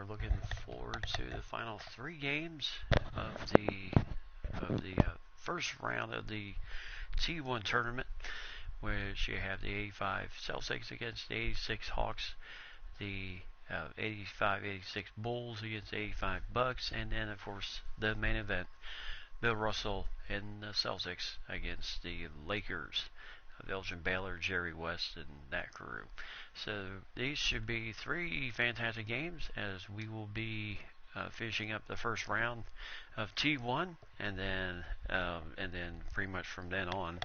we're looking forward to the final 3 games of the first round of the T1 tournament, which you have the 85 Celtics against the 86 Hawks, the 85-86 Bulls against the 85 Bucks, and then of course the main event, Bill Russell and the Celtics against the Lakers of Elgin Baylor, Jerry West, and that crew. So these should be 3 fantastic games, as we will be finishing up the first round of T1, and then pretty much from then on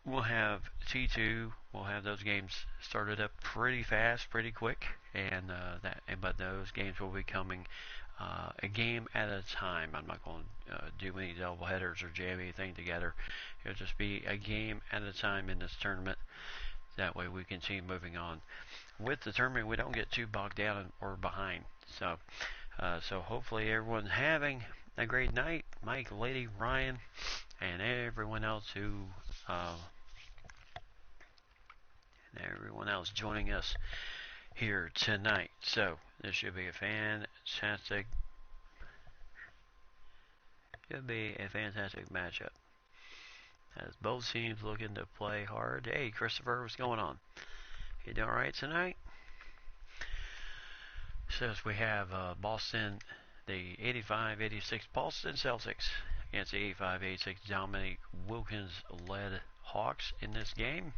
we'll have T2. We'll have those games started up pretty fast, pretty quick, but those games will be coming a game at a time. I'm not going to do any double headers or jam anything together. It'll just be a game at a time in this tournament. That way we continue moving on with the tournament. We don't get too bogged down or behind. So hopefully everyone's having a great night. Mike, Lady, Ryan, and everyone else joining us here tonight. So this should be a fantastic matchup, as both teams looking to play hard. Hey, Christopher, what's going on? You doing alright tonight? Says we have Boston, the 85-86 Boston Celtics against the 85-86 Dominique Wilkins-led Hawks in this game.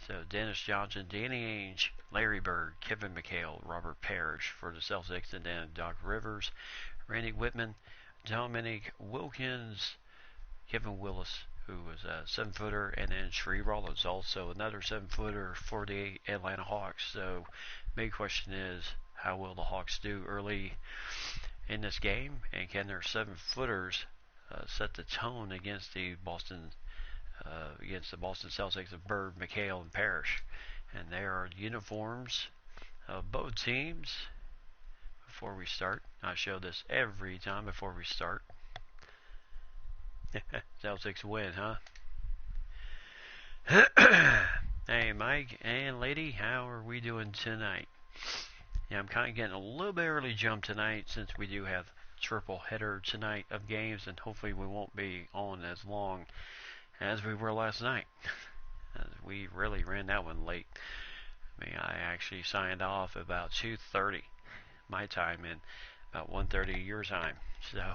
So Dennis Johnson, Danny Ainge, Larry Bird, Kevin McHale, Robert Parrish for the Celtics, and then Doc Rivers, Randy Whitman, Dominique Wilkins, Kevin Willis, who was a 7-footer, and then Shree Rollins, also another 7-footer for the Atlanta Hawks. So big question is, how will the Hawks do early in this game, and can their 7-footers set the tone against the Boston Celtics of Bird, McHale, and Parrish? And there are uniforms of both teams. Before we start, I show this every time before we start. Celtics win, huh? Hey, Mike and Lady, how are we doing tonight? Yeah, I'm kind of getting a little bit early jump tonight, since we do have triple header tonight of games, and hopefully we won't be on as long as we were last night. We really ran that one late. I mean, I actually signed off about 2:30 my time and about 1:30 your time. So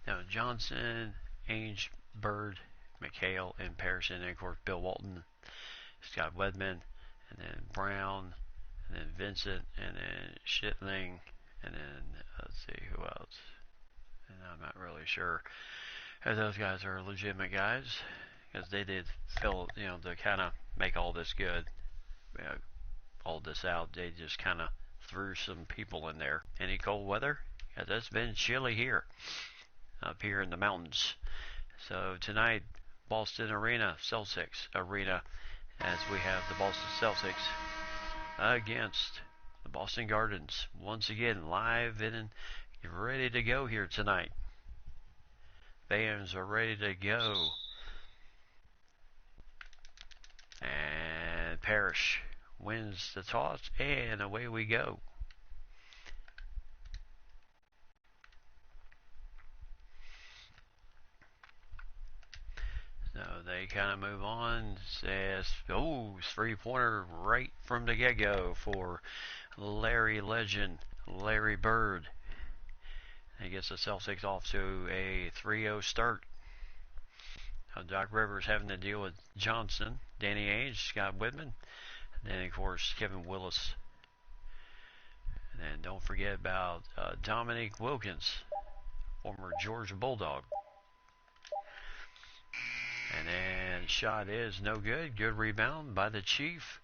now Johnson, Ainge, Bird, McHale, and Parrish, and of course Bill Walton, Scott Wedman, and then Brown, and then Vincent, and then Shitling, and then let's see who else. And I'm not really sure if those guys are legitimate guys, because they did fill, to kind of make all this good, all this out. They just kind of threw some people in there. Any cold weather? Because it's been chilly here, up here in the mountains. So tonight, Boston Arena, Celtics Arena, as we have the Boston Celtics against the Boston Gardens. Once again, live and ready to go here tonight. Fans are ready to go. And Parrish wins the toss, and away we go. So they kind of move on. Says, three-pointer right from the get-go for Larry Legend, Larry Bird. He gets the Celtics off to a 3-0 start. Doc Rivers having to deal with Johnson, Danny Ainge, Scott Whitman, and then of course Kevin Willis. And then don't forget about Dominique Wilkins, former Georgia Bulldog. And then shot is no good. Good rebound by the Chief,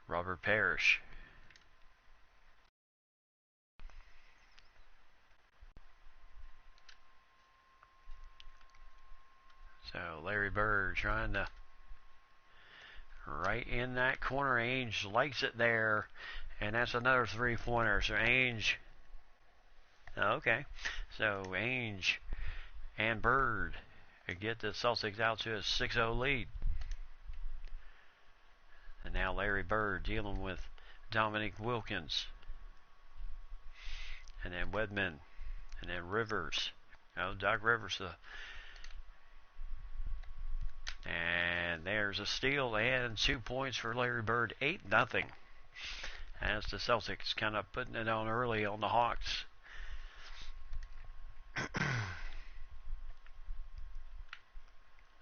Robert Parrish. So Larry Bird trying to right in that corner. Ainge likes it there, and that's another 3-pointer. So Ainge, okay, so Ainge and Bird get the Celtics out to a 6-0 lead. And now Larry Bird dealing with Dominic Wilkins. And then Wedman. And then Rivers. Oh, Doc Rivers. And there's a steal and 2 points for Larry Bird. 8-0. As the Celtics kind of putting it on early on the Hawks.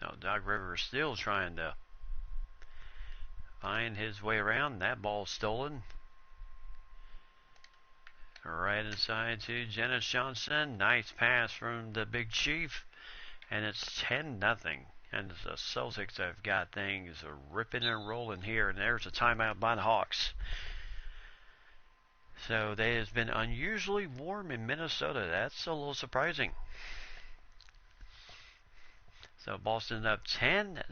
Now Doc Rivers still trying to find his way around. That ball stolen. Right inside to Dennis Johnson. Nice pass from the Big Chief. And it's 10-0. And the Celtics have got things ripping and rolling here. And there's a timeout by the Hawks. So it has been unusually warm in Minnesota. That's a little surprising. So Boston up 10-0.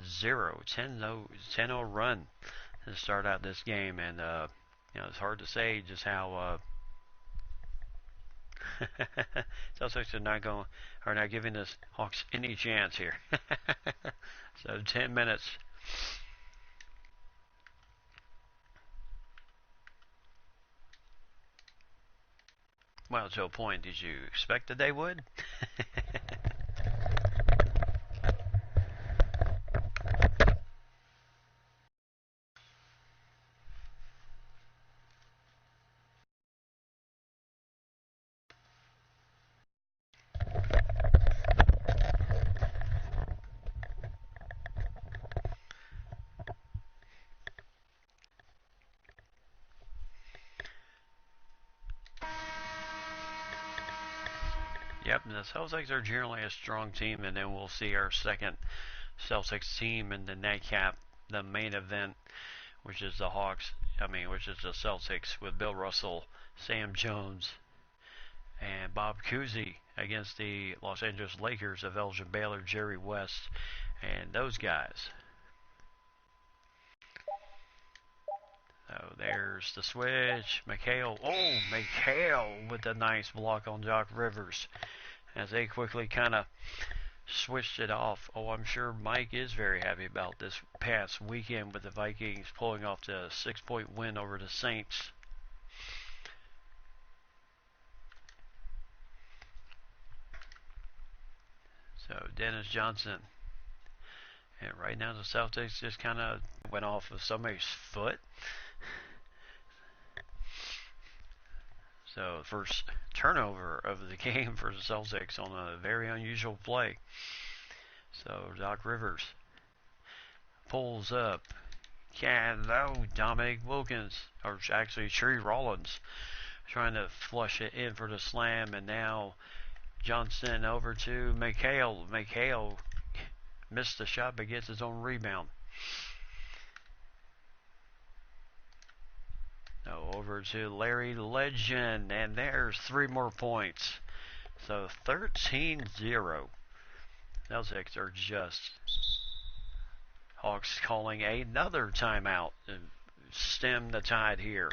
10-0 run to start out this game. And, it's hard to say just how... Celtics are not giving the Hawks any chance here. So 10 minutes. Well, to a point, did you expect that they would? Yep, and the Celtics are generally a strong team, and then we'll see our second Celtics team in the nightcap, the main event, which is the Celtics with Bill Russell, Sam Jones, and Bob Cousy against the Los Angeles Lakers of Elgin Baylor, Jerry West, and those guys. So there's the switch. McHale with a nice block on Doc Rivers as they quickly kind of switched it off. Oh, I'm sure Mike is very happy about this past weekend with the Vikings pulling off the 6-point win over the Saints. So Dennis Johnson. And right now the Celtics just kind of went off of somebody's foot. So first turnover of the game for the Celtics on a very unusual play. So Doc Rivers pulls up. Dominic Wilkins, or actually Tree Rollins, trying to flush it in for the slam, and now Johnson over to McHale. McHale missed the shot but gets his own rebound. Now over to Larry Legend, and there's 3 more points. So 13-0. Celtics are just... Hawks calling another timeout to stem the tide here.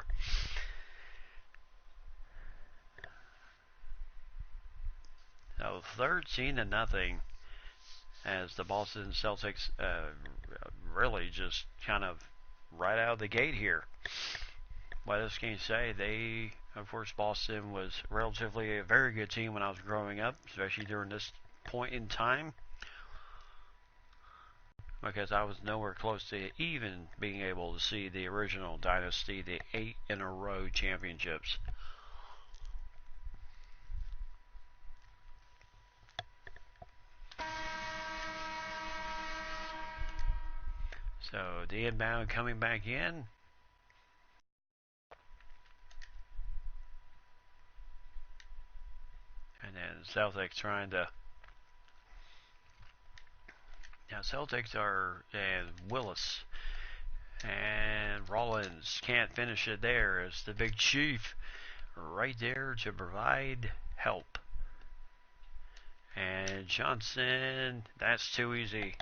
So 13-0 as the Boston Celtics really just kind of right out of the gate here. What else can you say? Of course, Boston was relatively a very good team when I was growing up, especially during this point in time, because I was nowhere close to even being able to see the original dynasty, the 8-in-a-row championships. So the inbound coming back in. And then Celtics trying to... Now Celtics are... And Willis and Rollins can't finish it there as the Big Chief right there to provide help. And Johnson, that's too easy.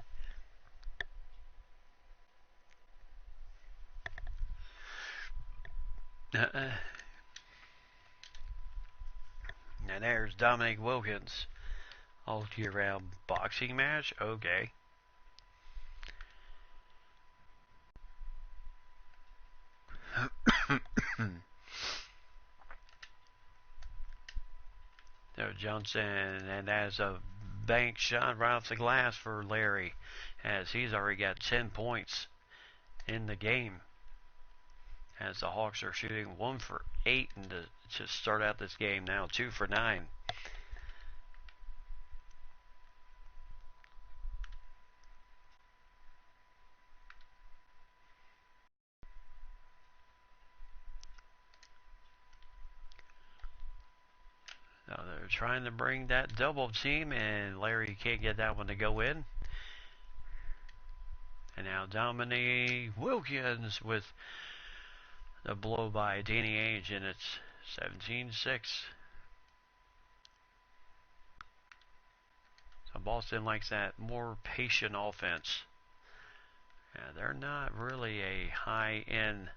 And there's Dominic Wilkins. All year round boxing match? Okay. Johnson, and that's a bank shot right off the glass for Larry, as he's already got 10 points in the game. As the Hawks are shooting 1 for 8 to start out this game, now 2 for 9. Now they're trying to bring that double team, and Larry can't get that one to go in. And now Dominique Wilkins with the blow by Danny Ainge, and it's 17-6. So Boston likes that more patient offense. They're not really a high-end.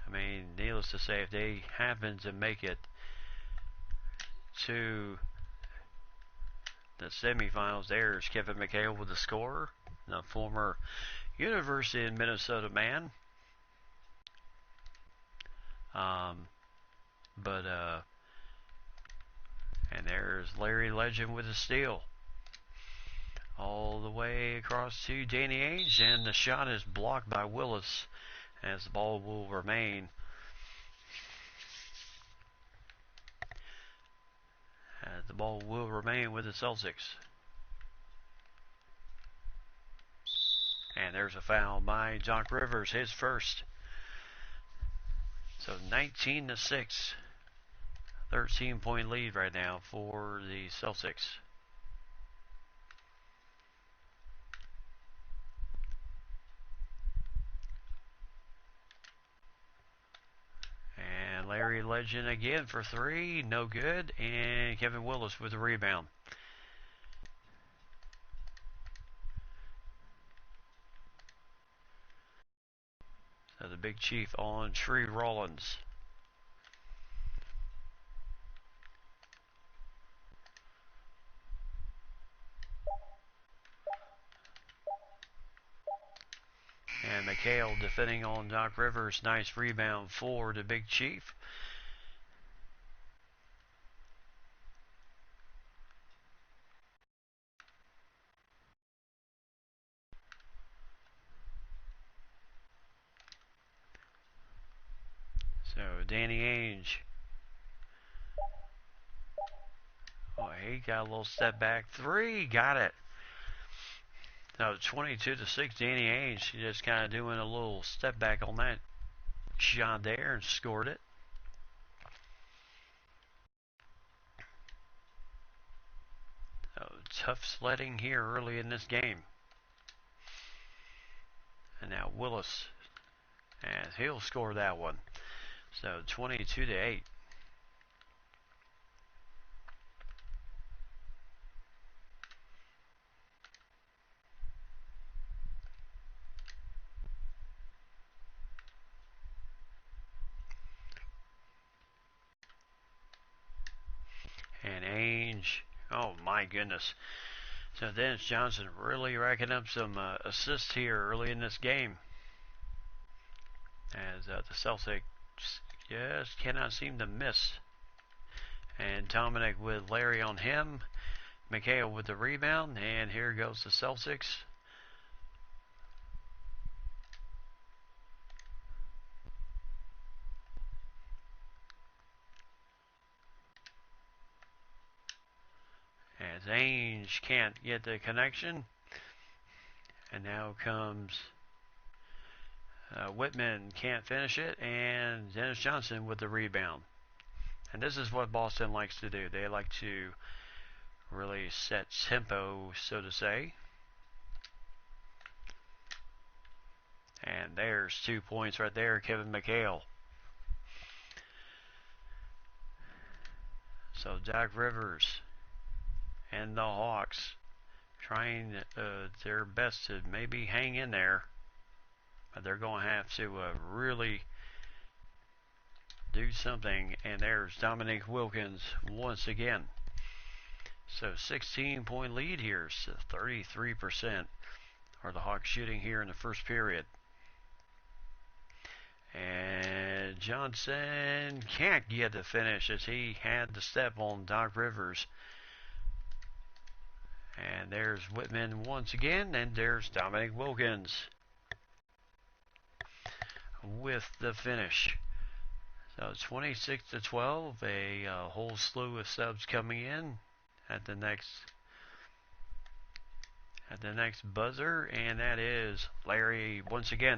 I mean, needless to say, if they happen to make it to the semifinals, there's Kevin McHale with the score, the former University of Minnesota man. And there's Larry Legend with a steal. All the way across to Danny Ainge, and the shot is blocked by Willis, as the ball will remain. The ball will remain with the Celtics. And there's a foul by Doc Rivers, his first. So 19-6. 13-point lead right now for the Celtics. And Larry Legend again for 3, no good. And Kevin Willis with the rebound. So the Big Chief on Tree Rollins. And McHale defending on Doc Rivers. Nice rebound for the Big Chief. So Danny Ainge. Oh, he got a little step back 3. Got it. So 22-6. Danny Ainge just kind of doing a little step back on that shot there and scored it. So tough sledding here early in this game. And now Willis, and he'll score that one. So 22-8. And Ainge, oh my goodness. So Dennis Johnson really racking up some assists here early in this game. As the Celtics just cannot seem to miss. And Dominic with Larry on him. McHale with the rebound. And here goes the Celtics. As Ainge can't get the connection. And now comes Whitman, can't finish it. And Dennis Johnson with the rebound. And this is what Boston likes to do. They like to really set tempo, so to say. And there's 2 points right there, Kevin McHale. So Doc Rivers and the Hawks trying their best to maybe hang in there. But they're going to have to really do something. And there's Dominique Wilkins once again. So 16-point lead here. So 33% are the Hawks shooting here in the first period. And Johnson can't get the finish as he had the step on Doc Rivers. And there's Whitman once again, and there's Dominic Wilkins with the finish. So 26-12, a whole slew of subs coming in at the next buzzer, and that is Larry once again.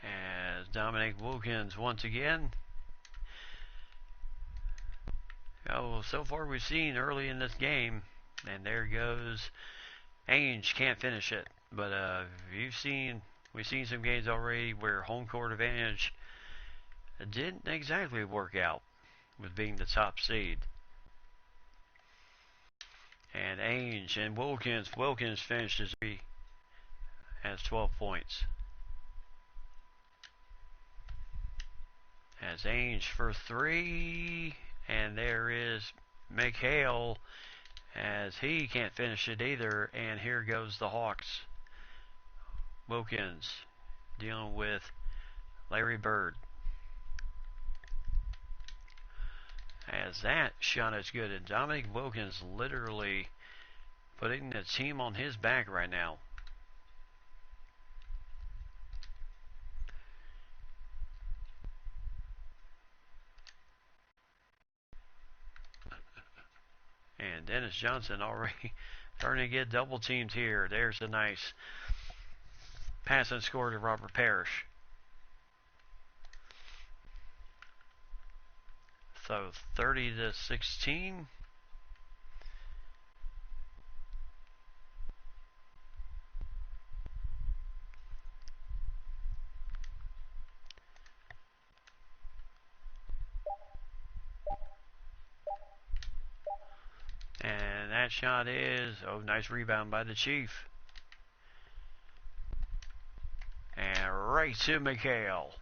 As Dominic Wilkins once again. Oh, so far we've seen early in this game, and there goes Ainge, can't finish it. But we've seen some games already where home court advantage didn't exactly work out with being the top seed. And Ainge and Wilkins finished his three, has 12 points. As Ainge for three, and there is McHale as he can't finish it either, and here goes the Hawks. Wilkins dealing with Larry Bird. As that shot is good, and Dominic Wilkins literally putting the team on his back right now. And Dennis Johnson already starting to get double teamed here. There's a nice pass and score to Robert Parrish. So 30-16. And that shot is, nice rebound by the Chief. And right to McHale.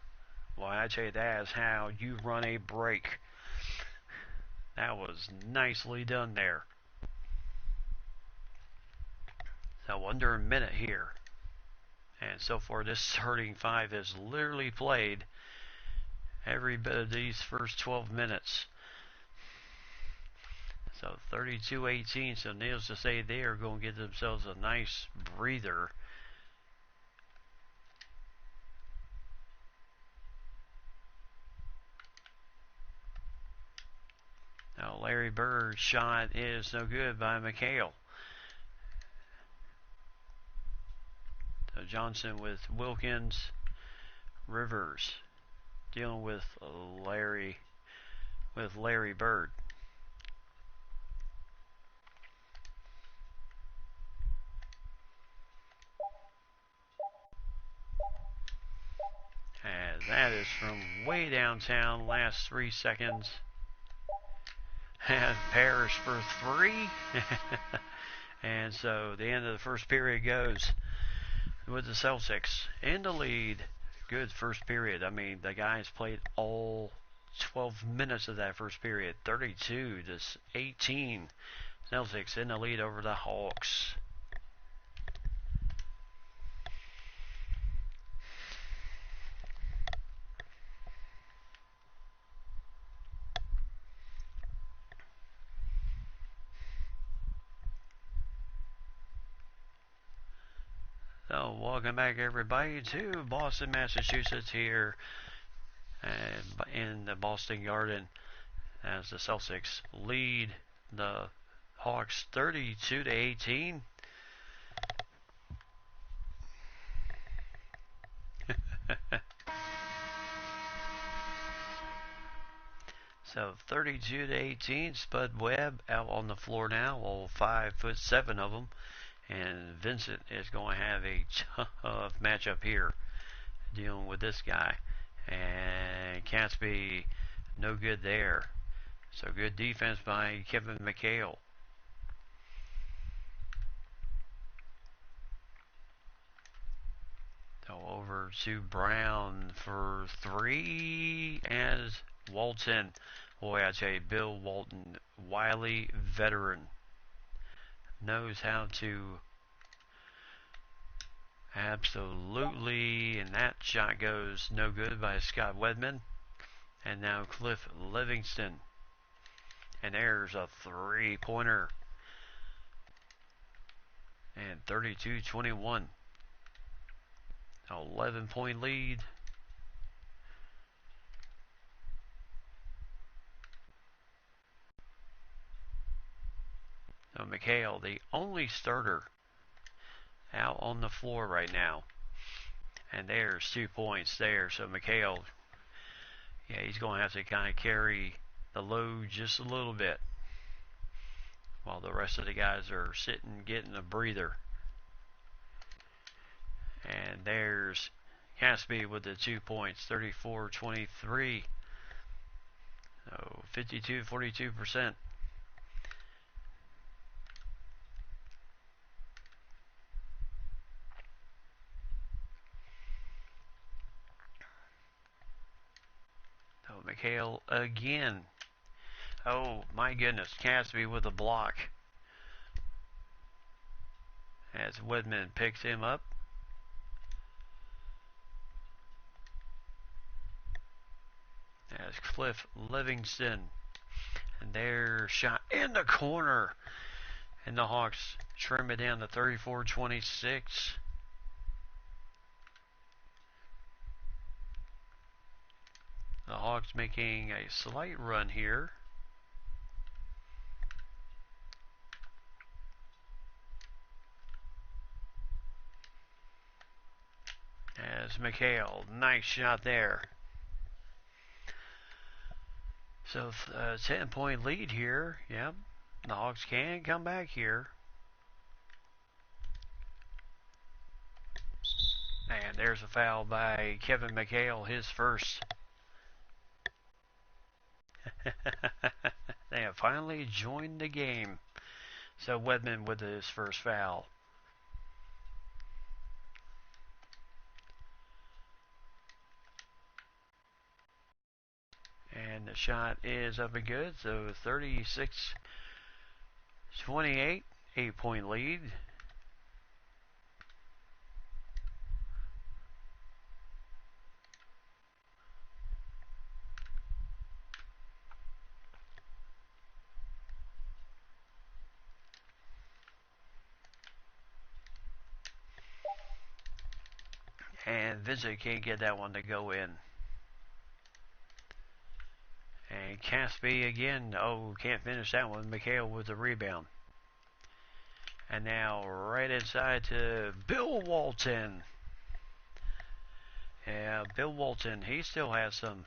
Well, I tell you, that is how you run a break. That was nicely done there. So under a minute here. And so far, this starting five has literally played every bit of these first 12 minutes. So 32-18, so needless to say, they are going to get themselves a nice breather. Now Larry Bird's shot is no good by McHale. So Johnson with Wilkins, Rivers dealing with Larry Bird. And that is from way downtown, last 3 seconds. And Parrish for three. And so the end of the first period goes with the Celtics in the lead. Good first period. I mean, the guys played all 12 minutes of that first period. 32-18. Celtics in the lead over the Hawks. So, welcome back everybody to Boston, Massachusetts here in the Boston Garden as the Celtics lead the Hawks 32-18. So 32-18, Spud Webb out on the floor now, all 5'7" of them. And Vincent is going to have a tough matchup here dealing with this guy. And Catsby, no good there. So good defense by Kevin McHale. So over to Brown for three as Walton Boy, I tell you, Bill Walton, wily veteran, knows how to absolutely, and that shot goes no good by Scott Wedman. And now Cliff Livingston. And there's a three-pointer. And 32-21. 11-point lead. So McHale, the only starter out on the floor right now. And there's 2 points there. So McHale, yeah, he's going to have to kind of carry the load just a little bit while the rest of the guys are sitting getting a breather. And there's Caspi with the 2 points, 34-23. So 42%. So McHale again. Oh my goodness, Caspi with a block. As Wedman picks him up. As Cliff Livingston. And their shot in the corner. And the Hawks trim it down to 34-26. The Hawks making a slight run here. As McHale, nice shot there. So 10-point lead here. Yep, the Hawks can come back here. And there's a foul by Kevin McHale, his first. They have finally joined the game. So Wedman with his first foul. And the shot is up and good. So 36-28, 8-point lead. And Vincent can't get that one to go in. And Caspi again. Oh, can't finish that one. McHale with the rebound. And now right inside to Bill Walton. Yeah, Bill Walton, he still has some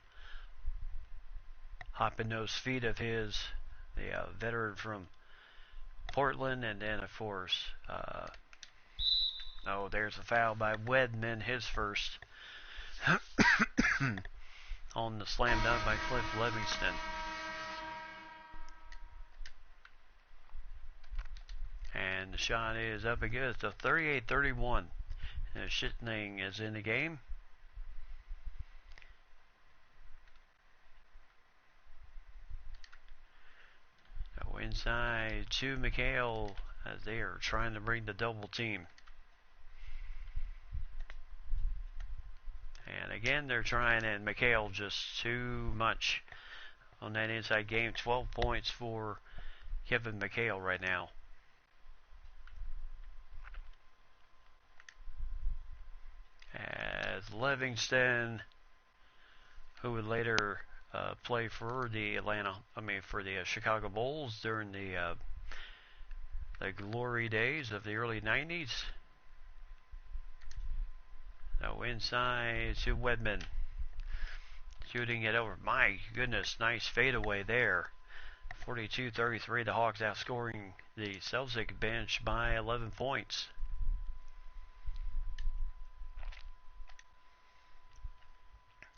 hopping those feet of his. The veteran from Portland. And then, of course, oh, there's a foul by Wedman, his first. On the slam dunk by Cliff Livingston. And the shot is up and good. It's a 38-31. And Shitting is in the game. So inside to McHale as they are trying to bring the double team. And again, they're trying, and McHale just too much on that inside game. 12 points for Kevin McHale right now. As Livingston, who would later play for the Chicago Bulls during the glory days of the early 90s. So inside to Wedman. Shooting it over. My goodness, nice fadeaway there. 42-33. The Hawks outscoring the Celtic bench by 11 points.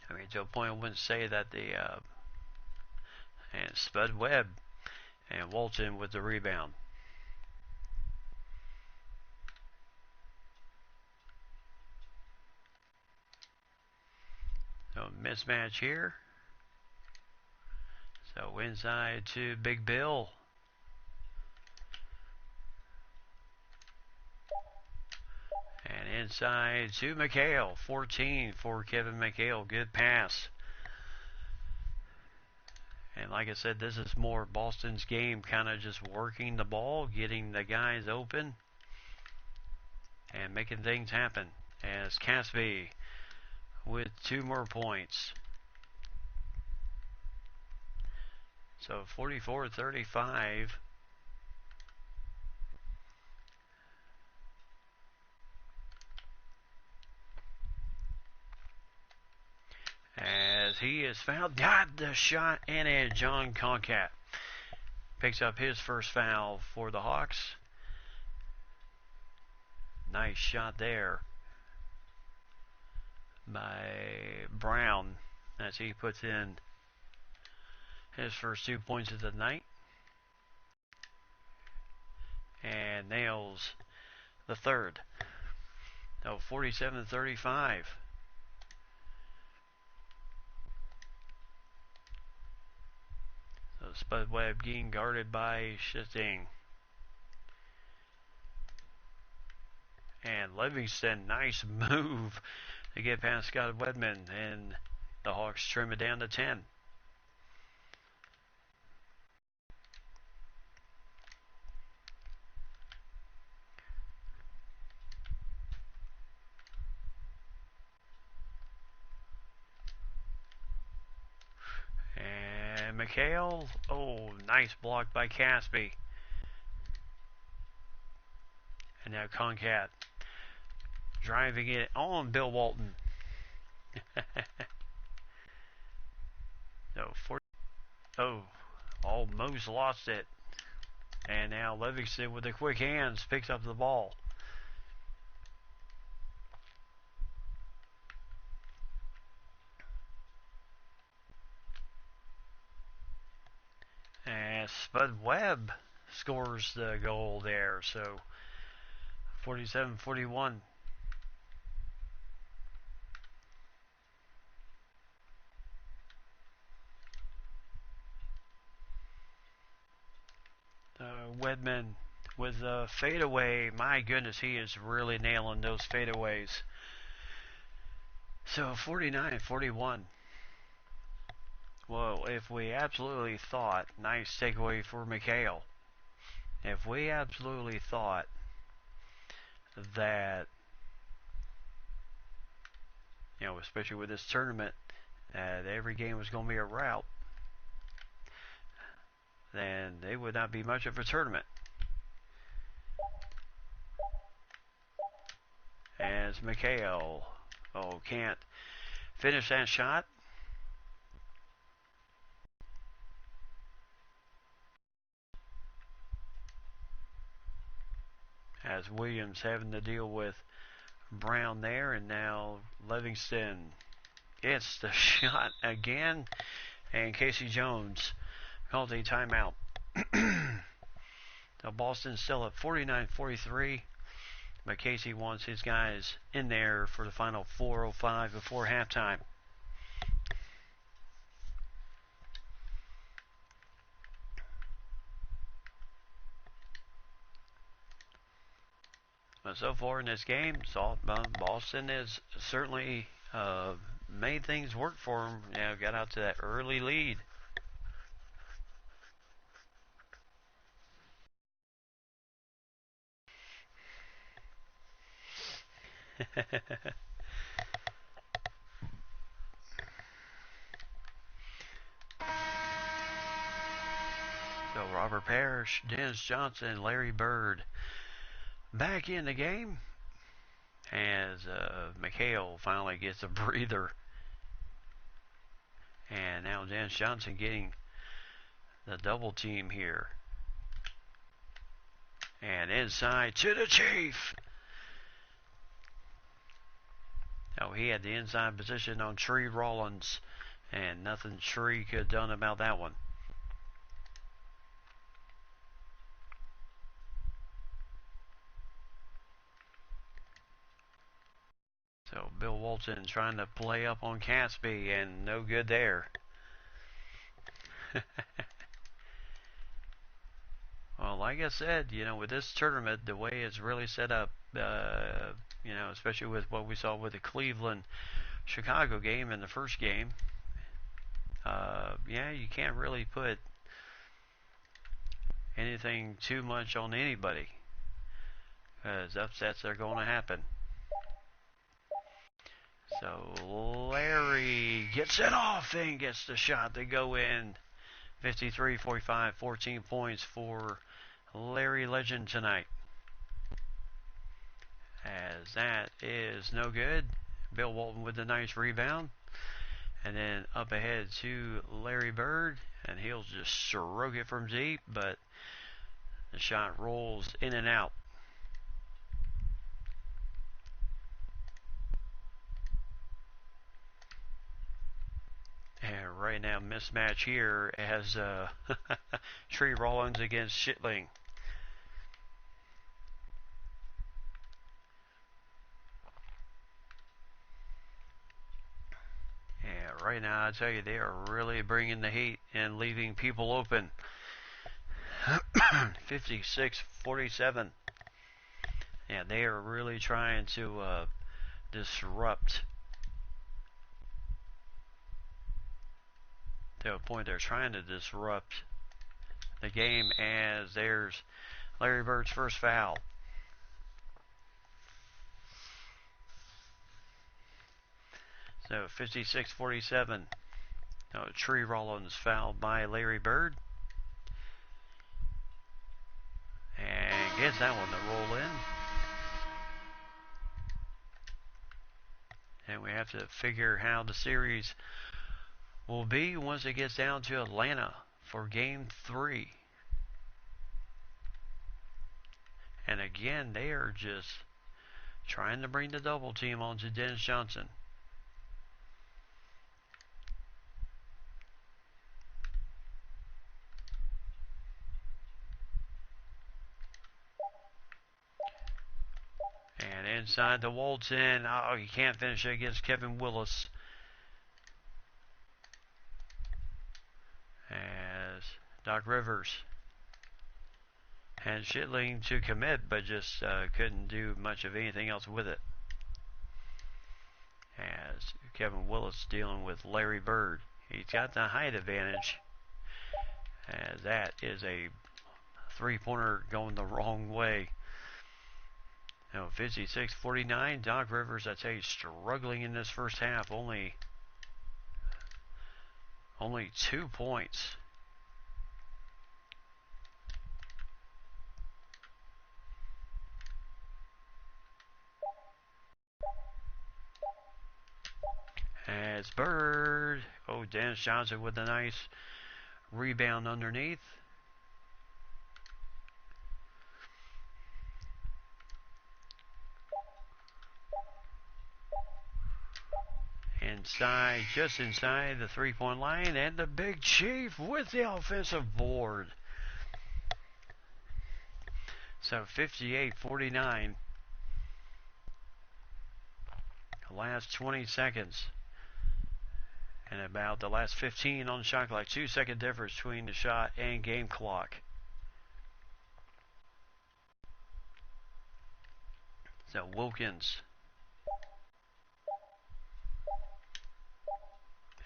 I mean, to a point I wouldn't say that and Spud Webb and Walton with the rebound. So mismatch here. So inside to Big Bill. And inside to McHale. 14 for Kevin McHale. Good pass. And like I said, this is more Boston's game, kind of just working the ball, getting the guys open, and making things happen. As Casby with 2 more points. So 44-35. As he is fouled, got the shot, and John Concat picks up his first foul for the Hawks. Nice shot there by Brown as he puts in his first 2 points of the night and nails the third. So 47-35. So Spud Webb getting guarded by Shitting. And Livingston, nice move to get past Scott Wedman, and the Hawks trim it down to 10. And McHale, oh, nice block by Casby. And now Concat driving it on Bill Walton. No, almost lost it. And now Livingston with the quick hands picks up the ball. And Spud Webb scores the goal there. So 47-41. Wedman with a fadeaway. My goodness, he is really nailing those fadeaways. So 49-41. Well, if we absolutely thought, nice takeaway for McHale. If we absolutely thought that, you know, especially with this tournament, that every game was going to be a rout, then it would not be much of a tournament. As McHale, can't finish that shot. As Williams having to deal with Brown there, and now Livingston gets the shot again, and Casey Jones calls a timeout. So Boston's still at 49-43, but Casey wants his guys in there for the final 4:05 before halftime. But so far in this game, Boston has certainly made things work for them. You know, got out to that early lead. So Robert Parrish, Dennis Johnson, Larry Bird back in the game as McHale finally gets a breather. And now Dennis Johnson getting the double team here. And inside to the Chief. Oh, he had the inside position on Tree Rollins, and nothing Tree could have done about that one. So Bill Walton trying to play up on Casby, and no good there. Well, like I said, with this tournament, the way it's really set up, especially with what we saw with the Cleveland Chicago game in the first game, you can't really put anything too much on anybody, because upsets are going to happen. So Larry gets it off and gets the shot to go in. 53-45, 14 points for Larry Legend tonight. As that is no good. Bill Walton with a nice rebound. And then up ahead to Larry Bird. And he'll just stroke it from deep, but the shot rolls in and out. And right now, mismatch here as Tree Rollins against Shitling. Yeah, right now, I tell you, they are really bringing the heat and leaving people open. 56-47. Yeah, they are really trying to disrupt. To a point, they're trying to disrupt the game as there's Larry Bird's first foul. So 56-47. Tree Rollins fouled by Larry Bird. And gets that one to roll in. And we have to figure how the series will be once it gets down to Atlanta for Game 3. And again, they are just trying to bring the double team onto Dennis Johnson. And inside the Walton. Oh, you can't finish it against Kevin Willis. As Doc Rivers had Shitling to commit, but just couldn't do much of anything else with it. As Kevin Willis dealing with Larry Bird. He's got the height advantage. As that is a three-pointer going the wrong way. 56-49. Doc Rivers, I tell you, struggling in this first half. Only 2 points. As Bird. Oh, Dennis Johnson with a nice rebound underneath. Inside, just inside the three-point line, and the Big Chief with the offensive board. So 58-49. The last 20 seconds. And about the last 15 on the shot clock. 2-second difference between the shot and game clock. So Wilkins.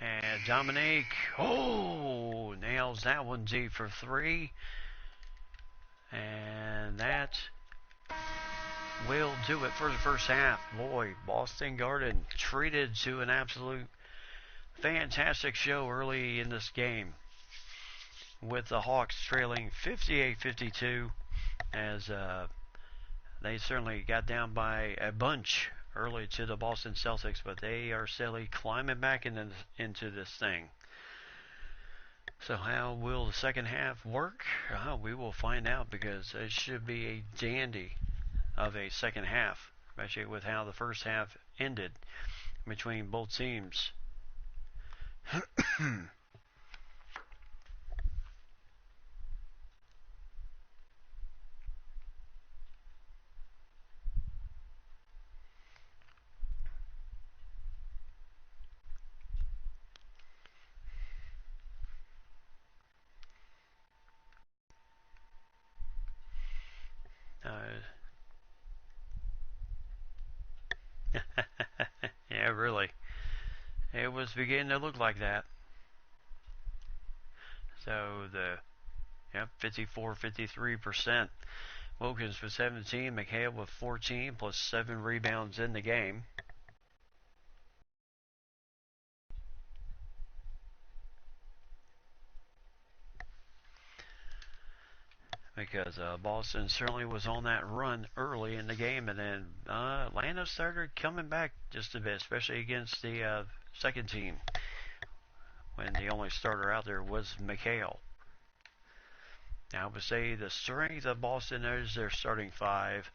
And Dominique, nails that one deep for three. And that will do it for the first half. Boy, Boston Garden treated to an absolute fantastic show early in this game, with the Hawks trailing 58-52 as they certainly got down by a bunch early to the Boston Celtics, but they are steadily climbing back into this thing. So how will the second half work? We will find out, because it should be a dandy of a second half, especially with how the first half ended between both teams. Yeah, really. It was beginning to look like that. So the 54-53%. Wilkins with 17, McHale with 14 plus 7 rebounds in the game. Because Boston certainly was on that run early in the game, and then Atlanta started coming back just a bit, especially against the second team when the only starter out there was McHale. Now, I would say the strength of Boston is their starting five.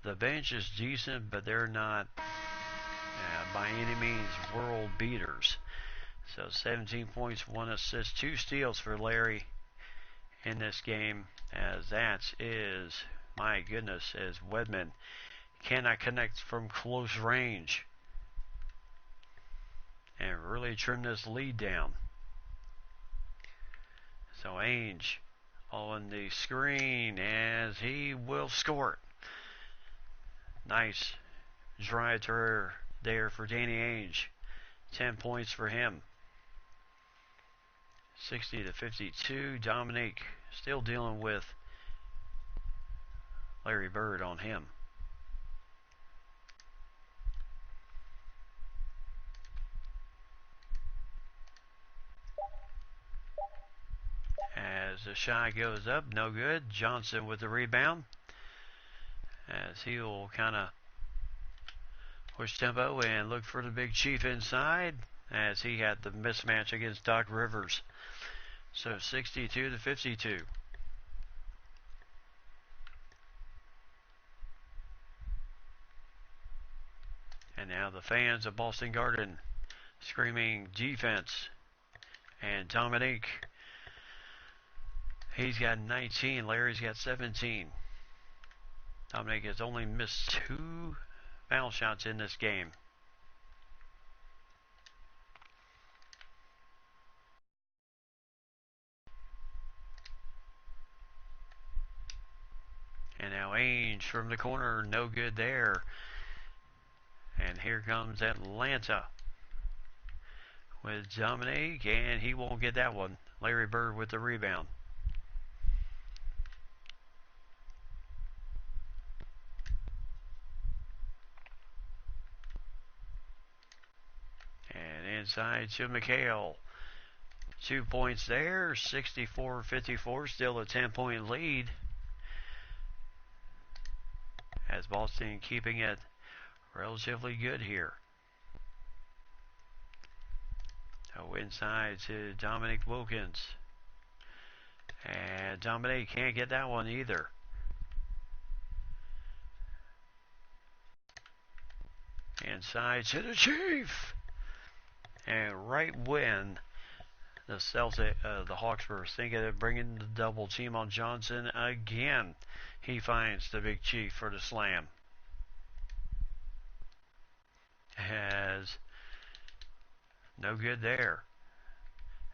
The bench is decent, but they're not by any means world beaters. So 17 points, 1 assist, 2 steals for Larry in this game, as that is, my goodness, as Wedman cannot connect from close range and really trim this lead down. So Ainge on the screen as he will score it. Nice drive to there for Danny Ainge. 10 points for him. 60-52. Dominique still dealing with Larry Bird on him. As the shot goes up, no good. Johnson with the rebound. As he'll kind of push tempo and look for the big chief inside, as he had the mismatch against Doc Rivers. So 62-52. And now the fans of Boston Garden screaming defense. And Dominique, he's got 19. Larry's got 17. Dominique has only missed 2 foul shots in this game. And now Ainge from the corner, no good there. And here comes Atlanta with Dominique, and he won't get that one. Larry Bird with the rebound. And inside to McHale. 2 points there, 64-54, still a 10-point lead. As Boston keeping it relatively good here. So inside to Dominic Wilkins. And Dominic can't get that one either. Inside to the Chief. And right when the Hawks were thinking of bringing the double team on Johnson again, he finds the big Chief for the slam. Has no good there.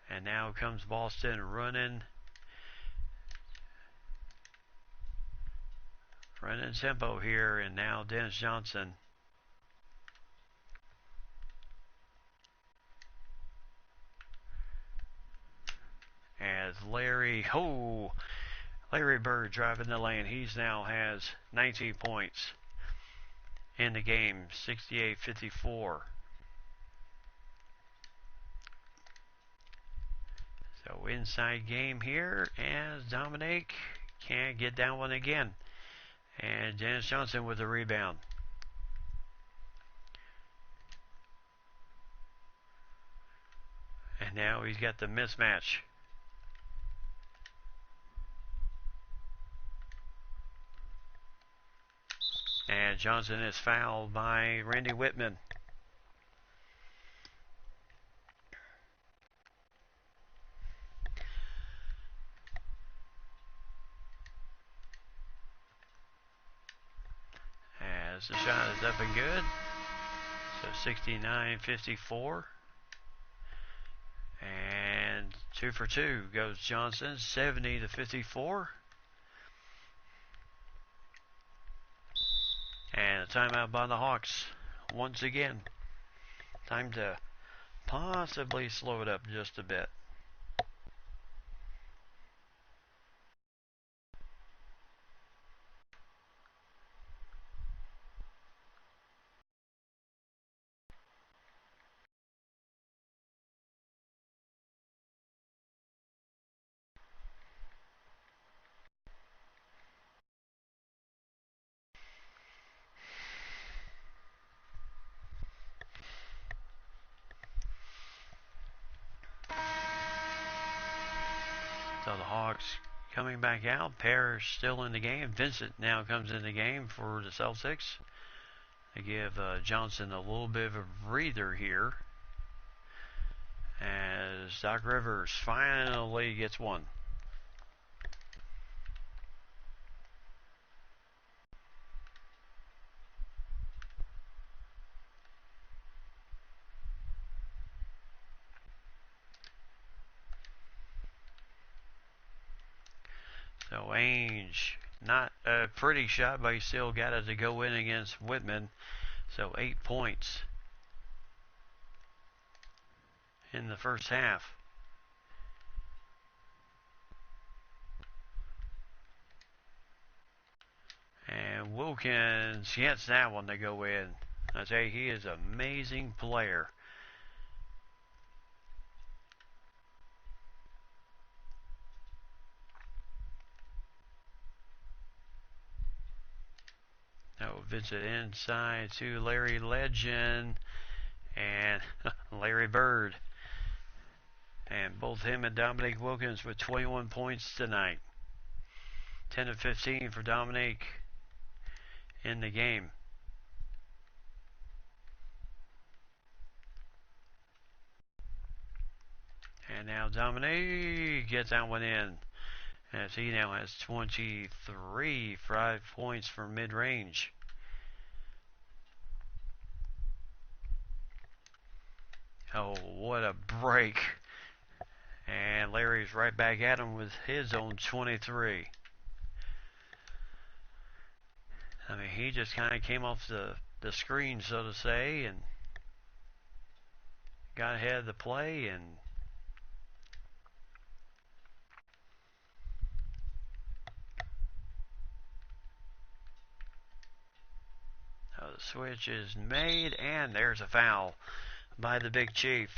And now comes Boston running tempo here, and now Dennis Johnson. As Larry Bird driving the lane. He's now has 19 points in the game, 68-54. So inside game here as Dominic can't get that one again. And Dennis Johnson with the rebound. And now he's got the mismatch. And Johnson is fouled by Randy Whitman. As the shot is up and good. So 69-54. And 2 for 2 goes Johnson, 70-54. timeout by the Hawks once again. Time to possibly slow it up just a bit. So the Hawks coming back out. Parrish still in the game. Vincent now comes in the game for the Celtics. They give Johnson a little bit of a breather here as Doc Rivers finally gets one. So Ainge, not a pretty shot, but he still got it to go in against Whitman. So 8 points in the first half. And Wilkins gets that one to go in. I tell you, he is an amazing player. Oh, Vincent inside to Larry Legend and Larry Bird. And both him and Dominique Wilkins with 21 points tonight. 10 of 15 for Dominique in the game. And now Dominique gets that one in. As he now has 23, 5 points from mid-range. Oh, what a break. And Larry's right back at him with his own 23. I mean, he just kind of came off the screen, so to say, and got ahead of the play. And the switch is made, and there's a foul by the Big Chief.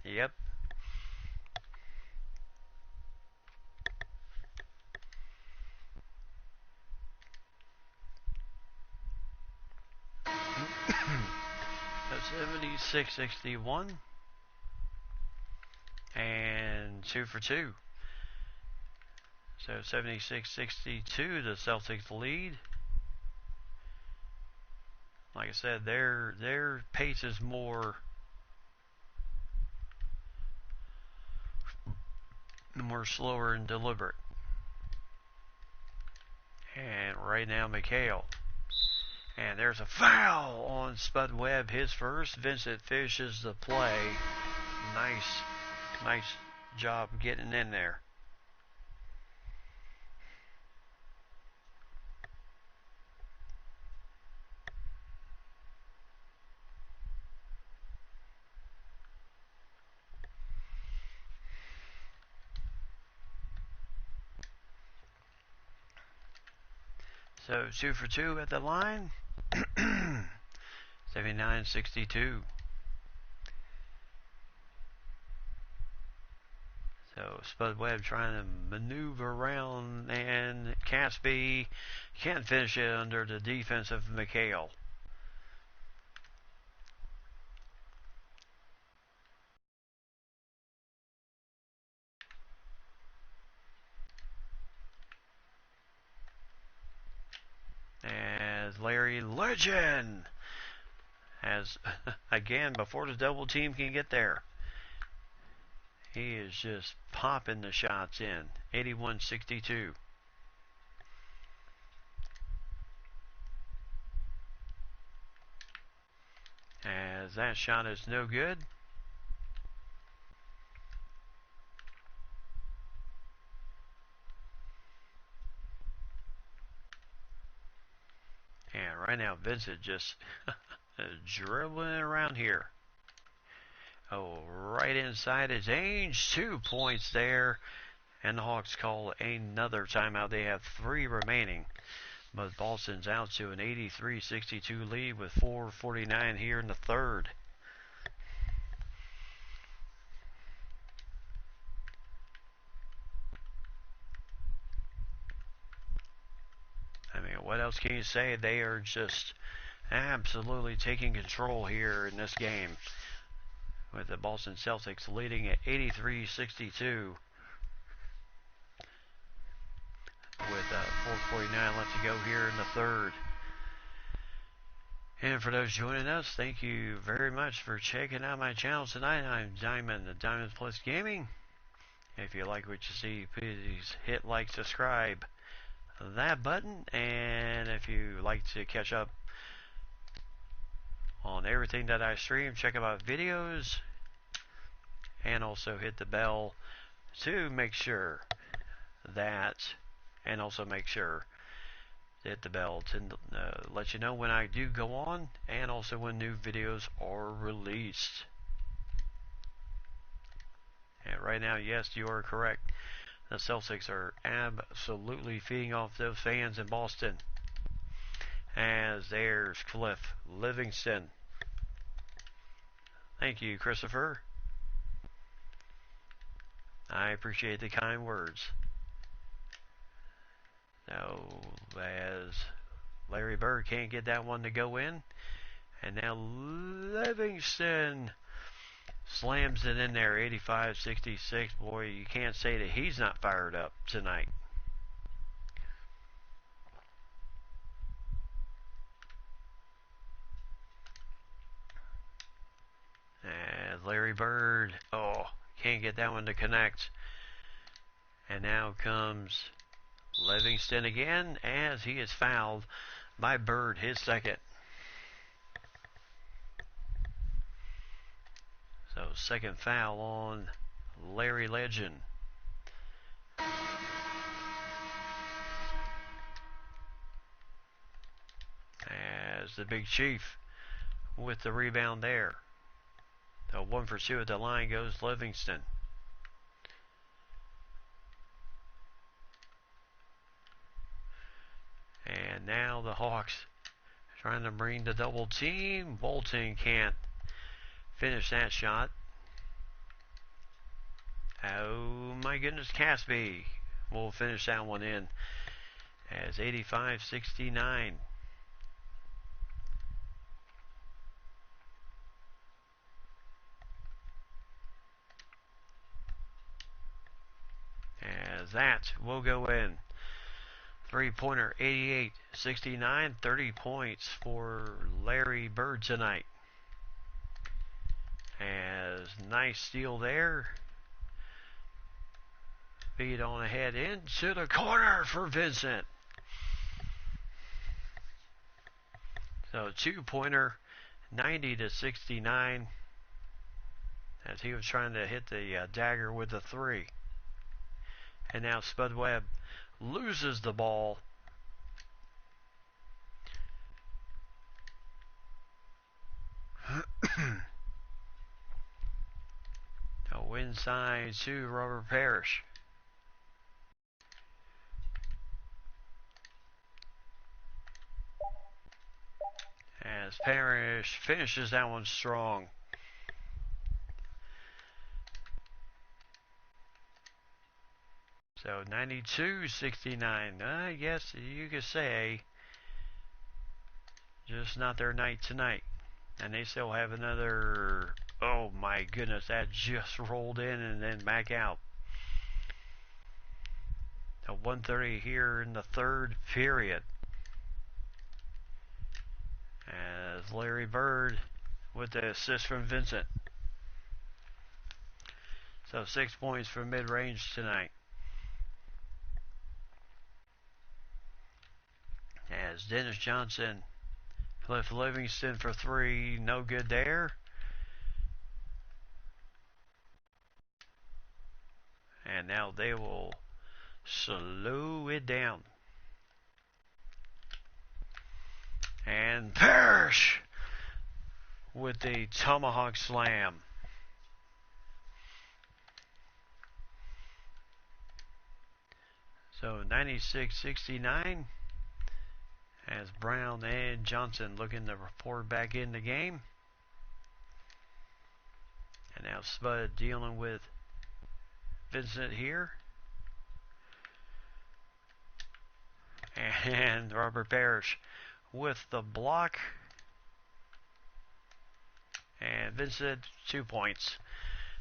Yep. So 76-61 and 2 for 2. So 76-62, the Celtics lead. Like I said, their pace is more slower and deliberate. And right now, McHale. And there's a foul on Spud Webb, his first. Vincent finishes the play. Nice job getting in there. So 2 for 2 at the line. 79-62. So Spud Webb trying to maneuver around, and Caspi can't finish it under the defense of McHale. As Larry Legend has, again, before the double team can get there, he is just popping the shots in. 81-62. As that shot is no good. right now, Vincent just dribbling around here. Oh, right inside his range. 2 points there. And the Hawks call another timeout. They have 3 remaining. But Boston's out to an 83-62 lead with 4:49 here in the third. I mean, what else can you say? They are just absolutely taking control here in this game, with the Boston Celtics leading at 83-62 with 4:49 left to go here in the third. And for those joining us, thank you very much for checking out my channel tonight. I'm Diamond, the Diamond Plus Gaming. If you like what you see, please hit like, subscribe, that button, and if you like to catch up on everything that I stream, check out my videos, and also hit the bell to make sure that, and also make sure to hit the bell to let you know when I do go on, and also when new videos are released. And right now, yes, you are correct. The Celtics are absolutely feeding off those fans in Boston. As there's Cliff Livingston. Thank you, Christopher. I appreciate the kind words. Now, as Larry Bird can't get that one to go in. And now Livingston slams it in there, 85-66. Boy, you can't say that he's not fired up tonight. And Larry Bird, can't get that one to connect. And now comes Livingston again, as he is fouled by Bird, his second. So second foul on Larry Legend. As the Big Chief with the rebound there. So 1 for 2 at the line goes Livingston. And now the Hawks trying to bring the double team. Bolton can't finish that shot. Oh my goodness, Casby will finish that one in as 85-69. As that will go in. Three-pointer, 88-69, 30 points for Larry Bird tonight. As nice steal there. Feed on ahead into the corner for Vincent. So two-pointer, 90-69, as he was trying to hit the dagger with the three. And now Spud Webb loses the ball. Oh, inside to Robert Parrish. As Parrish finishes that one strong. So 92-69. I guess you could say just not their night tonight. And they still have another, oh my goodness, that just rolled in and then back out. So 1:30 here in the third period. As Larry Bird with the assist from Vincent. So 6 points from mid-range tonight. As Dennis Johnson, Cliff Livingston for three, no good there. And now they will slow it down. And Parrish with the tomahawk slam. So 96-69 as Brown and Johnson looking to report back in the game. And now Spud dealing with Vincent here. And Robert Parrish with the block. And Vincent 2 points.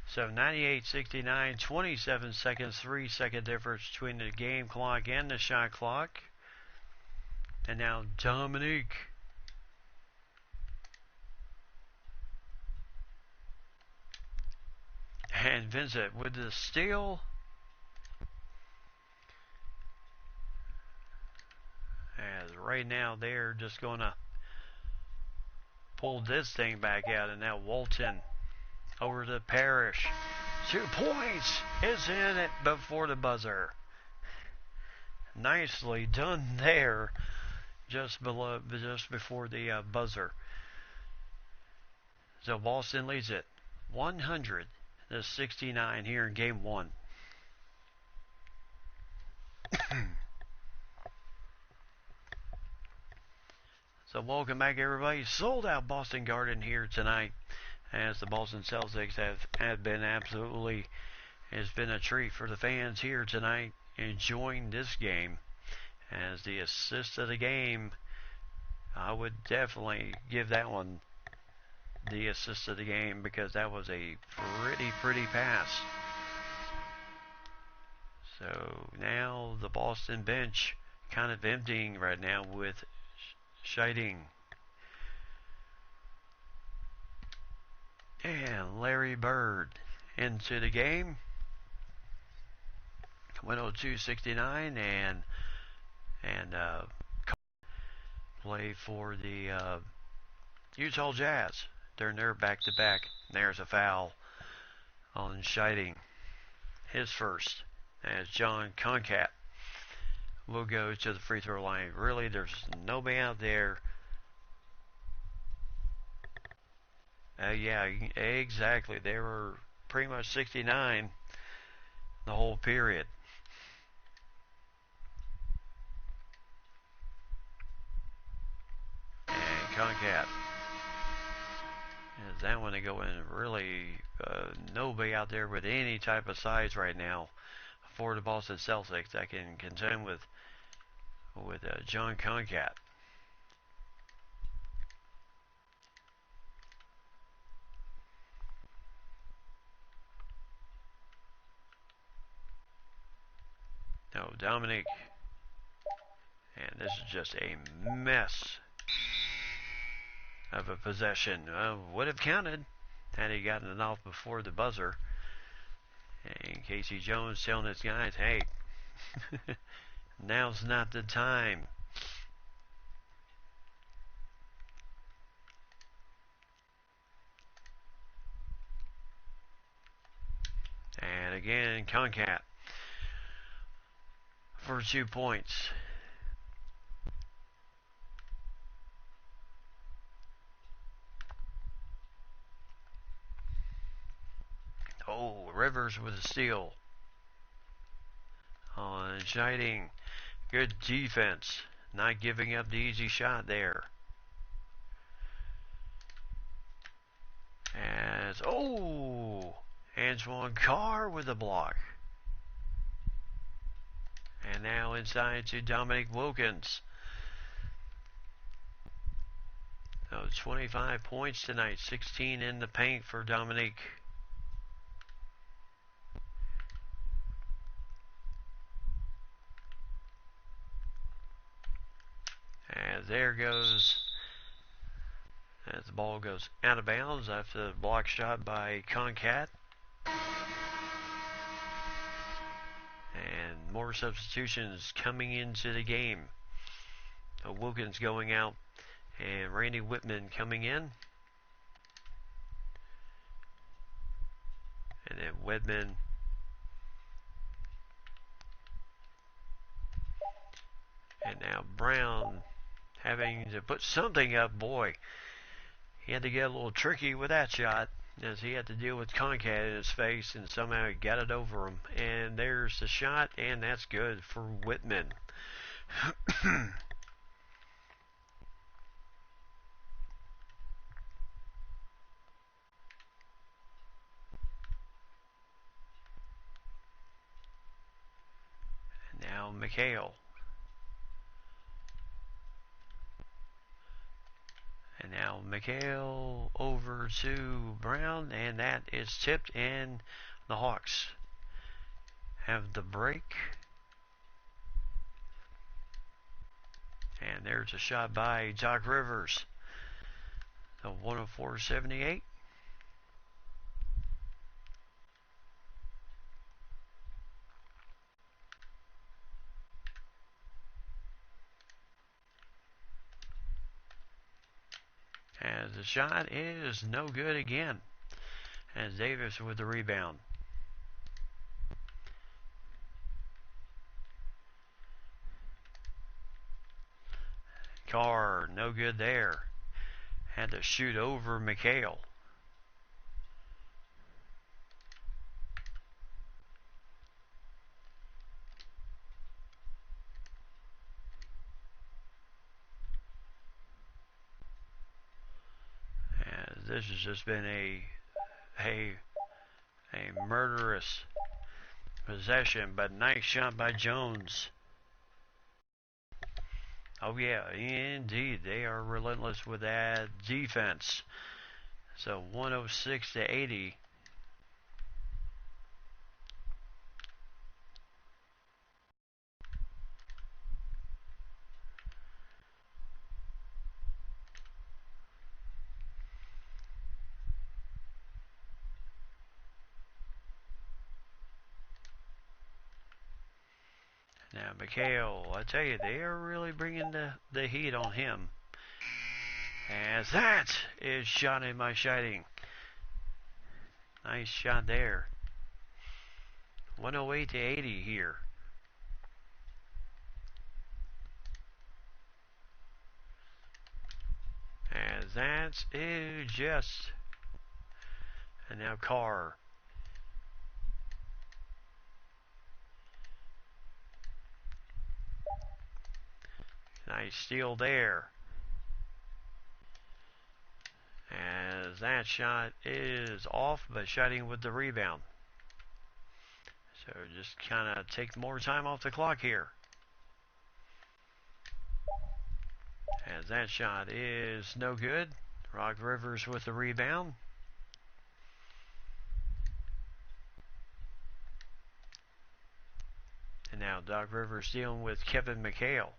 So 98-69, 27 seconds, 3-second difference between the game clock and the shot clock. And now Dominique. And Vincent with the steal. As right now they're just going to pull this thing back out. And now Walton over to Parrish. 2 points. It's in it before the buzzer. Nicely done there. Just before the buzzer. So Boston leads it 100-69 here in game 1. So welcome back, everybody. Sold out Boston Garden here tonight, as the Boston Celtics have been absolutely. It's been a treat for the fans here tonight, enjoying this game. As the assist of the game, I would definitely give that one the assist of the game, because that was a pretty pass. So now the Boston bench kind of emptying right now with Scheiding and Larry Bird into the game. 102-69 and play for the Utah Jazz. They're near back-to-back. There's a foul on Scheiding. His first, as John Concat will go to the free throw line. Really, there's nobody out there. Yeah, exactly. They were pretty much 69 the whole period. And Concat. Is that one to go in? Really, nobody out there with any type of size right now for the Boston Celtics that can contend with John Concat. No, Dominique. And this is just a mess of a possession. Would have counted had he gotten it off before the buzzer. And Casey Jones telling his guys, hey, now's not the time. And again, Concat for 2 points. Oh, Rivers with a steal on Scheiding. Good defense. Not giving up the easy shot there. As, Antoine Carr with a block. And now inside to Dominique Wilkins. So 25 points tonight. 16 in the paint for Dominique. And there goes, as the ball goes out of bounds after the block shot by Concat. And more substitutions coming into the game. Wilkins going out and Randy Whitman coming in. And then Wedman. And now Brown having to put something up. Boy, he had to get a little tricky with that shot, as he had to deal with Concat in his face, and somehow he got it over him. And there's the shot, and that's good for Whitman. Now McHale. And now McHale over to Brown, and that is tipped, and the Hawks have the break. And there's a shot by Doc Rivers. The 104.78. As the shot is no good again. As Davis with the rebound. Carr, no good there. Had to shoot over McHale. As this has just been a murderous possession, but nice shot by Jones. Oh yeah, indeed, they are relentless with that defense. So 106-80. Now McHale, I tell you, they are really bringing the heat on him. As that is shot in my shining. Nice shot there. 108-80 here. As that's just. And now Carr. Nice steal there. As that shot is off, but shutting with the rebound. So just kind of take more time off the clock here. As that shot is no good. Rock Rivers with the rebound. And now Doc Rivers dealing with Kevin McHale.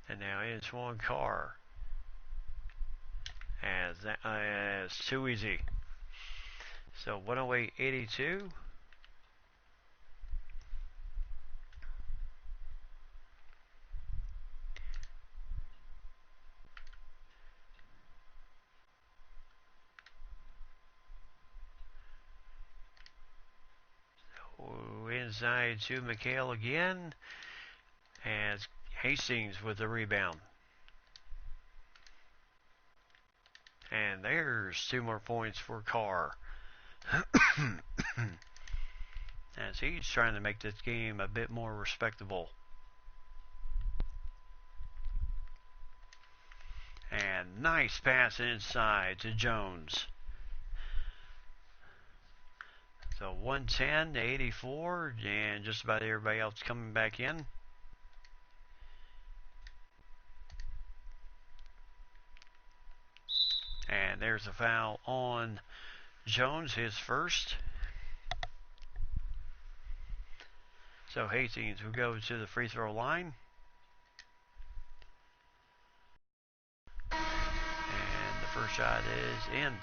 And now Antoine Carr. As that is too easy. So 108-82. Inside to McHale again. As Hastings with the rebound. And there's 2 more points for Carr. As he's trying to make this game a bit more respectable. And nice pass inside to Jones. So 110-84, and just about everybody else coming back in. And there's a foul on Jones, his first. So Hastings will go to the free throw line. And the first shot is in.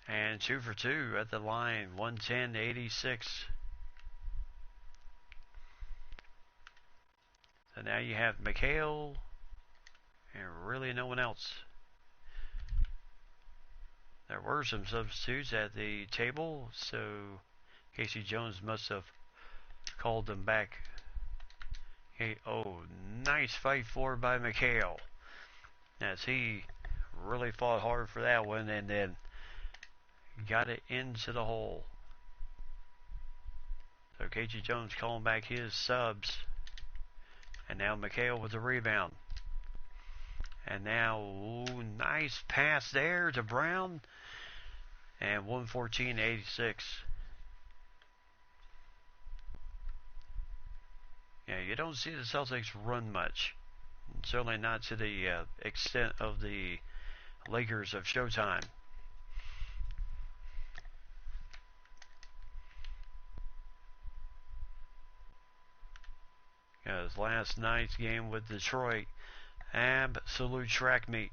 And 2 for 2 at the line, 110-86. So now you have McHale and really no one else. There were some substitutes at the table, so Casey Jones must have called them back Oh, nice fight forward by McHale, as he really fought hard for that one and then got it into the hole. So KG Jones calling back his subs. And now McHale with the rebound. And now, ooh, nice pass there to Brown. And 114-86. Yeah, you don't see the Celtics run much. Certainly not to the extent of the Lakers of Showtime. Because last night's game with Detroit, absolute track meet.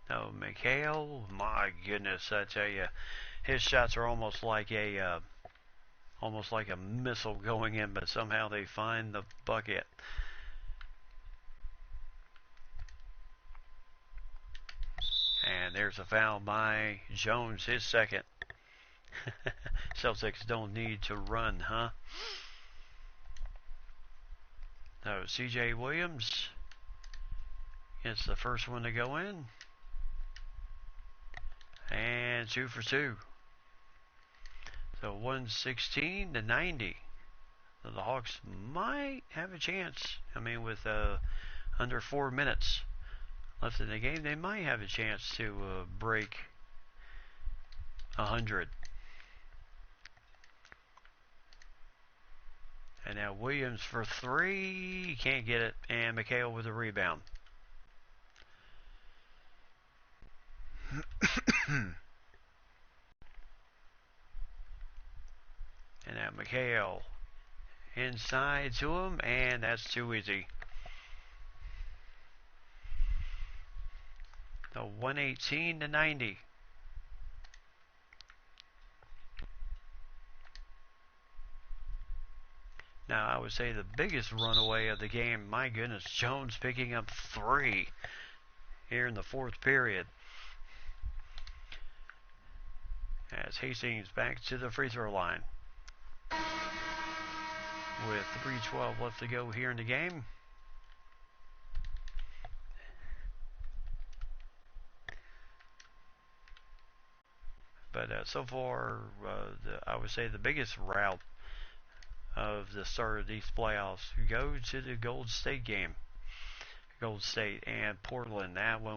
Oh, McHale, my goodness, I tell you, his shots are almost like a missile going in, but somehow they find the bucket. And there's a foul by Jones, his second. Celtics don't need to run, huh? So CJ Williams gets the first one to go in. And 2 for 2. So 116-90. So the Hawks might have a chance. I mean, with under 4 minutes left in the game, they might have a chance to break 100. And now Williams for 3. Can't get it. And McHale with a rebound. And now McHale inside to him. And that's too easy. So 118-90. Now, I would say the biggest runaway of the game, my goodness, Jones picking up 3 here in the fourth period. As Hastings back to the free throw line. With 3:12 left to go here in the game. But so far, I would say the biggest route of the start of these playoffs go to the Gold State game. Gold State and Portland. That one